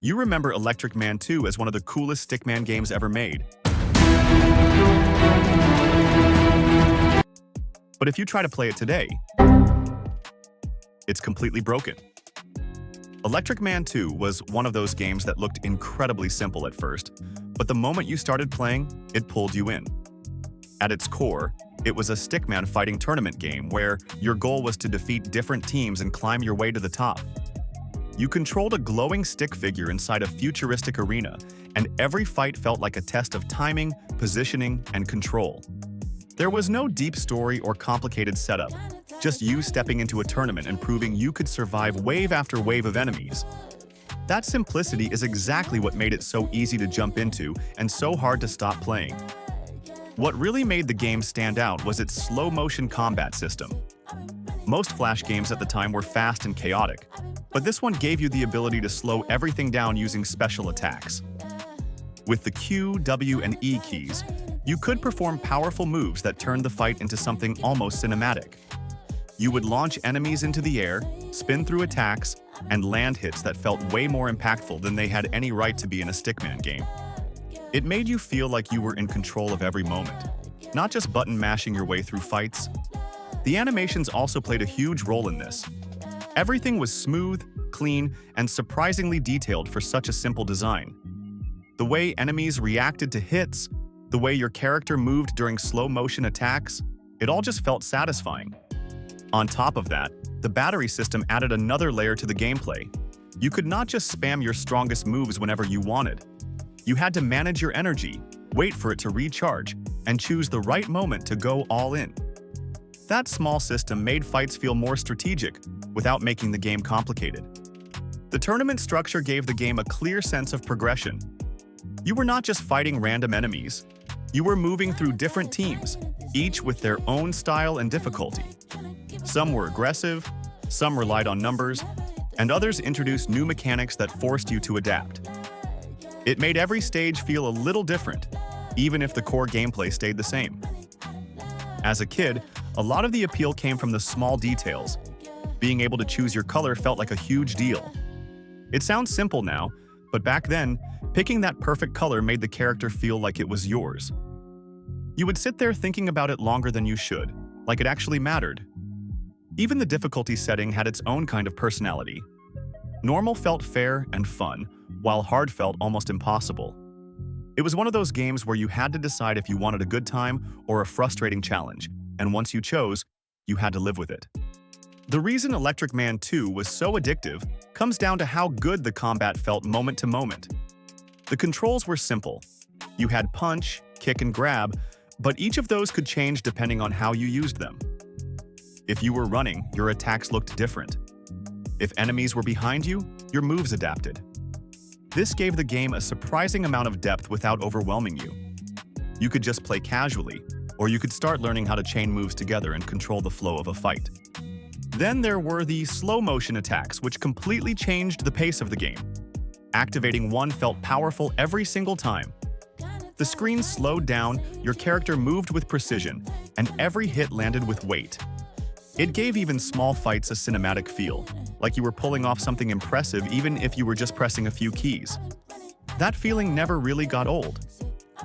You remember Electric Man 2 as one of the coolest Stickman games ever made. But if you try to play it today, it's completely broken. Electric Man 2 was one of those games that looked incredibly simple at first, but the moment you started playing, it pulled you in. At its core, it was a Stickman fighting tournament game where your goal was to defeat different teams and climb your way to the top. You controlled a glowing stick figure inside a futuristic arena, and every fight felt like a test of timing, positioning, and control. There was no deep story or complicated setup, just you stepping into a tournament and proving you could survive wave after wave of enemies. That simplicity is exactly what made it so easy to jump into and so hard to stop playing. What really made the game stand out was its slow-motion combat system. Most Flash games at the time were fast and chaotic, but this one gave you the ability to slow everything down using special attacks. With the Q, W, and E keys, you could perform powerful moves that turned the fight into something almost cinematic. You would launch enemies into the air, spin through attacks, and land hits that felt way more impactful than they had any right to be in a Stickman game. It made you feel like you were in control of every moment, not just button mashing your way through fights. The animations also played a huge role in this. Everything was smooth, clean, and surprisingly detailed for such a simple design. The way enemies reacted to hits, the way your character moved during slow-motion attacks, it all just felt satisfying. On top of that, the battery system added another layer to the gameplay. You could not just spam your strongest moves whenever you wanted. You had to manage your energy, wait for it to recharge, and choose the right moment to go all in. That small system made fights feel more strategic without making the game complicated. The tournament structure gave the game a clear sense of progression. You were not just fighting random enemies. You were moving through different teams, each with their own style and difficulty. Some were aggressive, some relied on numbers, and others introduced new mechanics that forced you to adapt. It made every stage feel a little different, even if the core gameplay stayed the same. As a kid, a lot of the appeal came from the small details. Being able to choose your color felt like a huge deal. It sounds simple now, but back then, picking that perfect color made the character feel like it was yours. You would sit there thinking about it longer than you should, like it actually mattered. Even the difficulty setting had its own kind of personality. Normal felt fair and fun, while hard felt almost impossible. It was one of those games where you had to decide if you wanted a good time or a frustrating challenge, and once you chose, you had to live with it. The reason Electric Man 2 was so addictive comes down to how good the combat felt moment to moment. The controls were simple. You had punch, kick, and grab, but each of those could change depending on how you used them. If you were running, your attacks looked different. If enemies were behind you, your moves adapted. This gave the game a surprising amount of depth without overwhelming you. You could just play casually, or you could start learning how to chain moves together and control the flow of a fight. Then there were the slow-motion attacks, which completely changed the pace of the game. Activating one felt powerful every single time. The screen slowed down, your character moved with precision, and every hit landed with weight. It gave even small fights a cinematic feel, like you were pulling off something impressive even if you were just pressing a few keys. That feeling never really got old.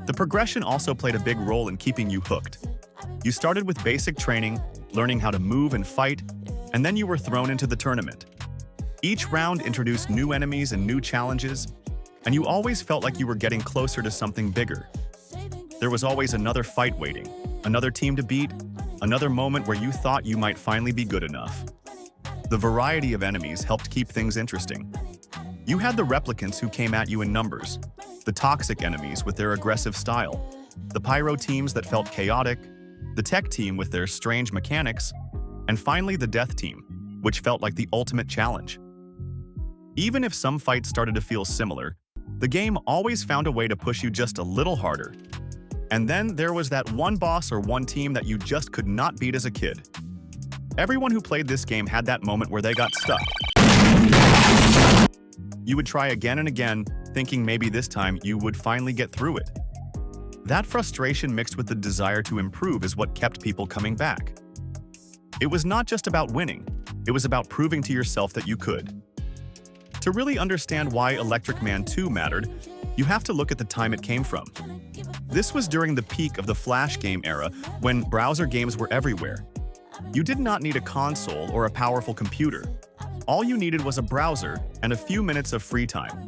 The progression also played a big role in keeping you hooked. You started with basic training, learning how to move and fight, and then you were thrown into the tournament. Each round introduced new enemies and new challenges, and you always felt like you were getting closer to something bigger. There was always another fight waiting, another team to beat, another moment where you thought you might finally be good enough. The variety of enemies helped keep things interesting. You had the replicants who came at you in numbers, the toxic enemies with their aggressive style, the pyro teams that felt chaotic, the tech team with their strange mechanics, and finally the death team, which felt like the ultimate challenge. Even if some fights started to feel similar, the game always found a way to push you just a little harder. And then there was that one boss or one team that you just could not beat as a kid. Everyone who played this game had that moment where they got stuck. You would try again and again, thinking maybe this time you would finally get through it. That frustration mixed with the desire to improve is what kept people coming back. It was not just about winning, it was about proving to yourself that you could. To really understand why Electric Man 2 mattered, you have to look at the time it came from. This was during the peak of the Flash game era, when browser games were everywhere. You did not need a console or a powerful computer. All you needed was a browser and a few minutes of free time.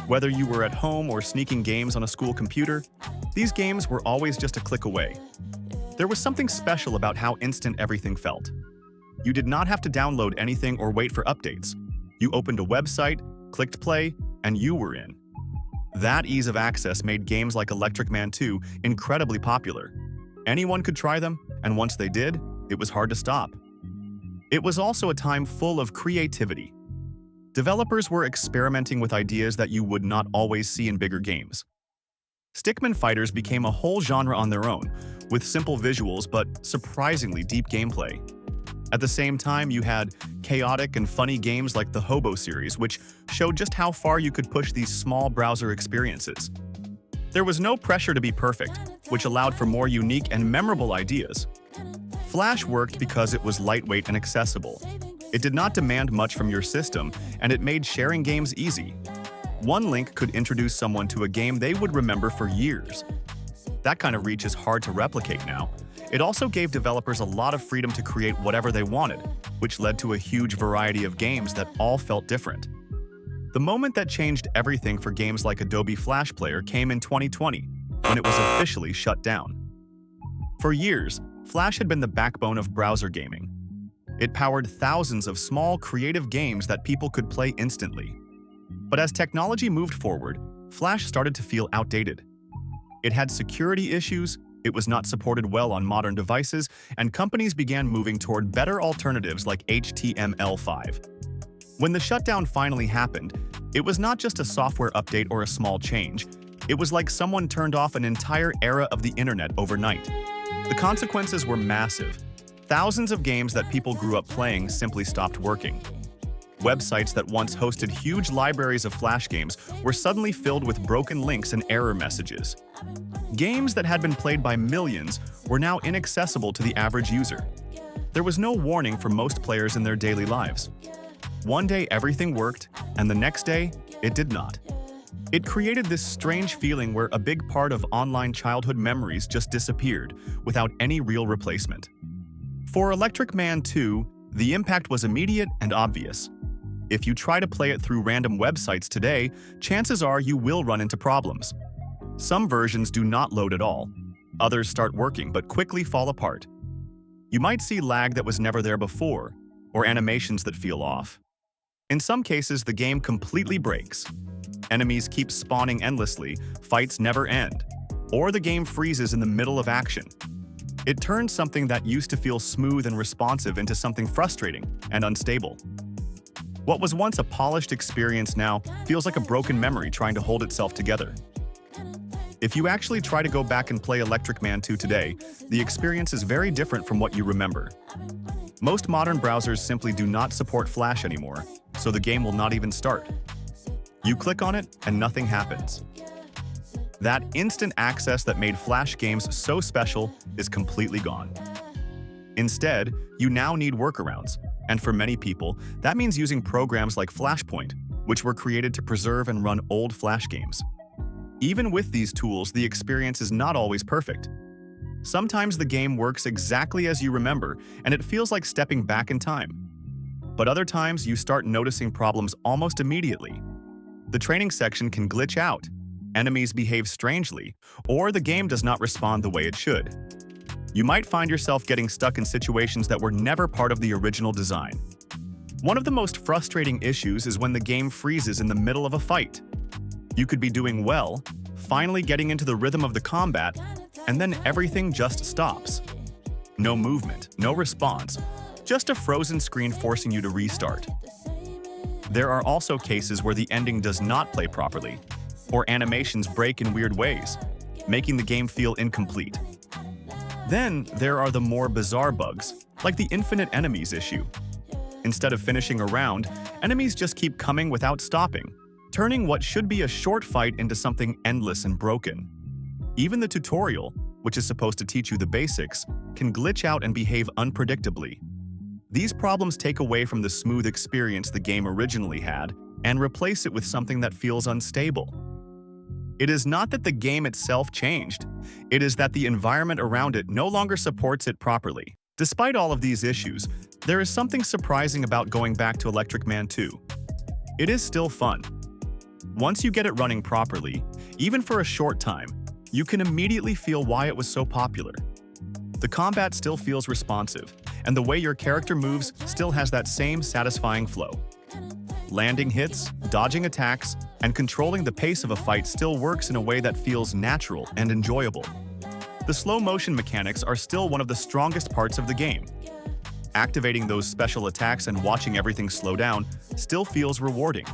Whether you were at home or sneaking games on a school computer, these games were always just a click away. There was something special about how instant everything felt. You did not have to download anything or wait for updates. You opened a website, clicked play, and you were in. That ease of access made games like Electric Man 2 incredibly popular. Anyone could try them, and once they did, it was hard to stop. It was also a time full of creativity. Developers were experimenting with ideas that you would not always see in bigger games. Stickman fighters became a whole genre on their own, with simple visuals but surprisingly deep gameplay. At the same time, you had chaotic and funny games like the Hobo series, which showed just how far you could push these small browser experiences. There was no pressure to be perfect, which allowed for more unique and memorable ideas. Flash worked because it was lightweight and accessible. It did not demand much from your system, and it made sharing games easy. One link could introduce someone to a game they would remember for years. That kind of reach is hard to replicate now. It also gave developers a lot of freedom to create whatever they wanted, which led to a huge variety of games that all felt different. The moment that changed everything for games like Adobe Flash Player came in 2020, when it was officially shut down. For years, Flash had been the backbone of browser gaming. It powered thousands of small, creative games that people could play instantly. But as technology moved forward, Flash started to feel outdated. It had security issues, it was not supported well on modern devices, and companies began moving toward better alternatives like HTML5. When the shutdown finally happened, it was not just a software update or a small change. It was like someone turned off an entire era of the internet overnight. The consequences were massive. Thousands of games that people grew up playing simply stopped working. Websites that once hosted huge libraries of Flash games were suddenly filled with broken links and error messages. Games that had been played by millions were now inaccessible to the average user. There was no warning for most players in their daily lives. One day everything worked, and the next day, it did not. It created this strange feeling where a big part of online childhood memories just disappeared without any real replacement. For Electric Man 2, the impact was immediate and obvious. If you try to play it through random websites today, chances are you will run into problems. Some versions do not load at all. Others start working but quickly fall apart. You might see lag that was never there before, or animations that feel off. In some cases, the game completely breaks. Enemies keep spawning endlessly, fights never end, or the game freezes in the middle of action. It turns something that used to feel smooth and responsive into something frustrating and unstable. What was once a polished experience now feels like a broken memory trying to hold itself together. If you actually try to go back and play Electric Man 2 today, the experience is very different from what you remember. Most modern browsers simply do not support Flash anymore, so the game will not even start. You click on it and nothing happens. That instant access that made Flash games so special is completely gone. Instead, you now need workarounds, and for many people, that means using programs like Flashpoint, which were created to preserve and run old Flash games. Even with these tools, the experience is not always perfect. Sometimes the game works exactly as you remember, and it feels like stepping back in time. But other times, you start noticing problems almost immediately. The training section can glitch out, enemies behave strangely, or the game does not respond the way it should. You might find yourself getting stuck in situations that were never part of the original design. One of the most frustrating issues is when the game freezes in the middle of a fight. You could be doing well, finally getting into the rhythm of the combat, and then everything just stops. No movement, no response, just a frozen screen forcing you to restart. There are also cases where the ending does not play properly, or animations break in weird ways, making the game feel incomplete. Then there are the more bizarre bugs, like the infinite enemies issue. Instead of finishing a round, enemies just keep coming without stopping, turning what should be a short fight into something endless and broken. Even the tutorial, which is supposed to teach you the basics, can glitch out and behave unpredictably. These problems take away from the smooth experience the game originally had and replace it with something that feels unstable. It is not that the game itself changed, it is that the environment around it no longer supports it properly. Despite all of these issues, there is something surprising about going back to Electric Man 2. It is still fun. Once you get it running properly, even for a short time, you can immediately feel why it was so popular. The combat still feels responsive, and the way your character moves still has that same satisfying flow. Landing hits, dodging attacks, and controlling the pace of a fight still works in a way that feels natural and enjoyable. The slow motion mechanics are still one of the strongest parts of the game. Activating those special attacks and watching everything slow down still feels rewarding.